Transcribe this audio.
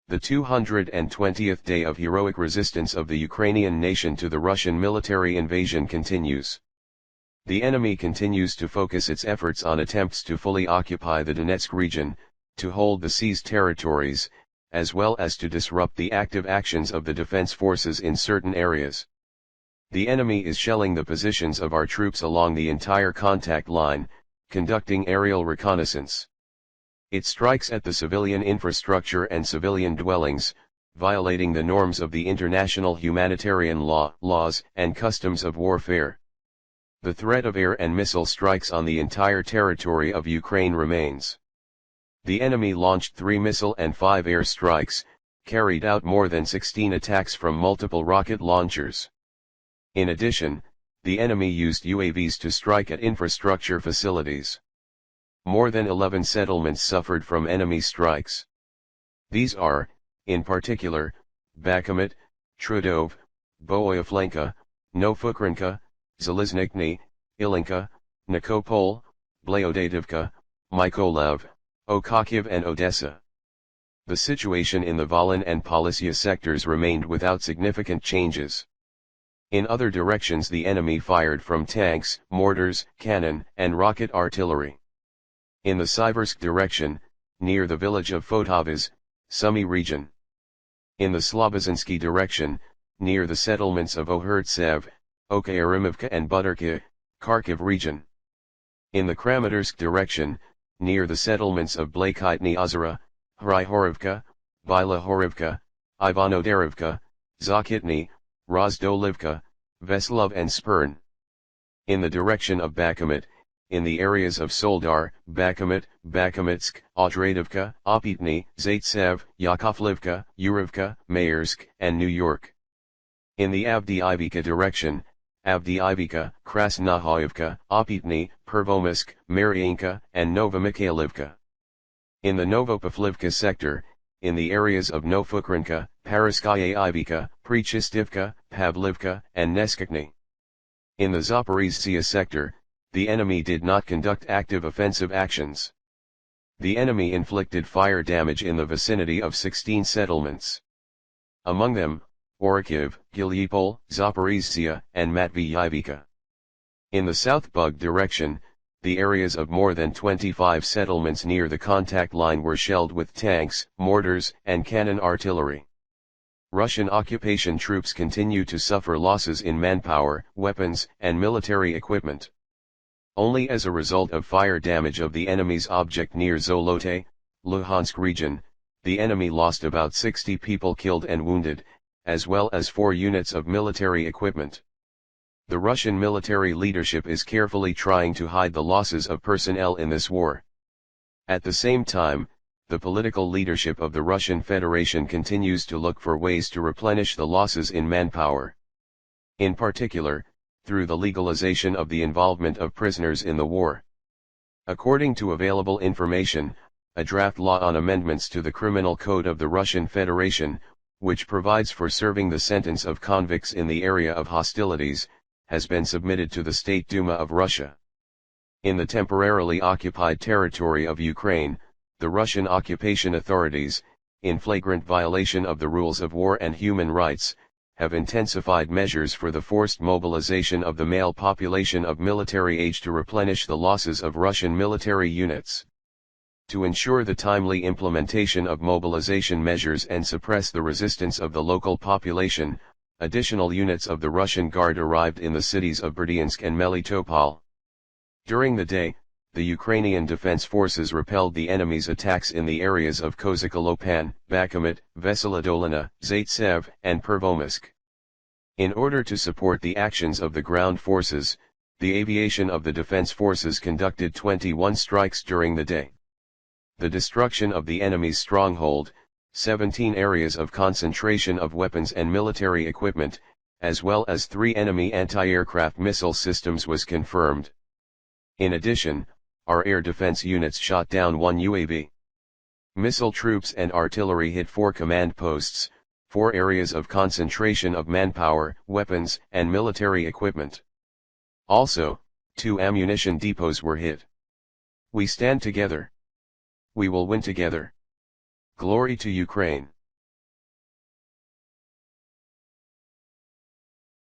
The 220th day of heroic resistance of the Ukrainian nation to the Russian military invasion continues. The enemy continues to focus its efforts on attempts to fully occupy the Donetsk region, to hold the seized territories, as well as to disrupt the active actions of the defense forces in certain areas. The enemy is shelling the positions of our troops along the entire contact line, conducting aerial reconnaissance. It strikes at the civilian infrastructure and civilian dwellings, violating the norms of the International Humanitarian Law, laws and customs of warfare. The threat of air and missile strikes on the entire territory of Ukraine remains. The enemy launched 3 missile and 5 air strikes, carried out more than 16 attacks from multiple rocket launchers. In addition, the enemy used UAVs to strike at infrastructure facilities. More than 11 settlements suffered from enemy strikes. These are, in particular, Bakhmut, Trudov, Boyoflenka, Novokrinka, Zaliznikny, Ilinka, Nikopol, Blaodativka, Mykolaiv, Okhakiv and Odessa. The situation in the Volyn and Polisia sectors remained without significant changes. In other directions the enemy fired from tanks, mortars, cannon, and rocket artillery. In the Siversk direction, near the village of Fotovas, Sumy region. In the Slobozinsky direction, near the settlements of Ohertsev, Okayarimovka and Budarka, Kharkiv region. In the Kramatorsk direction, near the settlements of Blaikitny Ozera, Hryhorovka, Bilahorivka, Ivanodarivka, Zakitny, Rozdolivka, Veslov and Spern. In the direction of Bakhmut, in the areas of Soldar, Bakhmut, Bakhmutsk, Odradivka, Opytny, Zaitsev, Yakovlivka, Yurivka, Maersk, and New York. In the Avdiivka direction, Avdiivka, Krasnohoivka, Opytny, Pervomisk, Mariinka, and Novomikhailivka. In the Novopavlivka sector, in the areas of Novokrinka, Paraskaya-Ivika, Prechistivka, Pavlivka, and Neskakny. In the Zaporizhzhia sector, the enemy did not conduct active offensive actions. The enemy inflicted fire damage in the vicinity of 16 settlements. Among them, Orikhiv, Gilyapol, Zaporizhzhia, and Matveyivka. In the South Bug direction, the areas of more than 25 settlements near the contact line were shelled with tanks, mortars, and cannon artillery. Russian occupation troops continue to suffer losses in manpower, weapons, and military equipment. Only as a result of fire damage of the enemy's object near Zolote, Luhansk region, the enemy lost about 60 people killed and wounded, as well as 4 units of military equipment. The Russian military leadership is carefully trying to hide the losses of personnel in this war. At the same time, the political leadership of the Russian Federation continues to look for ways to replenish the losses in manpower. In particular, through the legalization of the involvement of prisoners in the war. According to available information, a draft law on amendments to the Criminal Code of the Russian Federation, which provides for serving the sentence of convicts in the area of hostilities, has been submitted to the State Duma of Russia. In the temporarily occupied territory of Ukraine, the Russian occupation authorities, in flagrant violation of the rules of war and human rights, have intensified measures for the forced mobilization of the male population of military age to replenish the losses of Russian military units. To ensure the timely implementation of mobilization measures and suppress the resistance of the local population, additional units of the Russian Guard arrived in the cities of Berdyansk and Melitopol. During the day, the Ukrainian defense forces repelled the enemy's attacks in the areas of Kozykolopan, Bakhmut, Veselodolina, Zaitsev, and Pervomisk. In order to support the actions of the ground forces, the aviation of the defense forces conducted 21 strikes during the day. The destruction of the enemy's stronghold, 17 areas of concentration of weapons and military equipment, as well as 3 enemy anti-aircraft missile systems was confirmed. In addition, our air defense units shot down 1 UAV. Missile troops and artillery hit 4 command posts, 4 areas of concentration of manpower, weapons, and military equipment. Also, 2 ammunition depots were hit. We stand together. We will win together. Glory to Ukraine.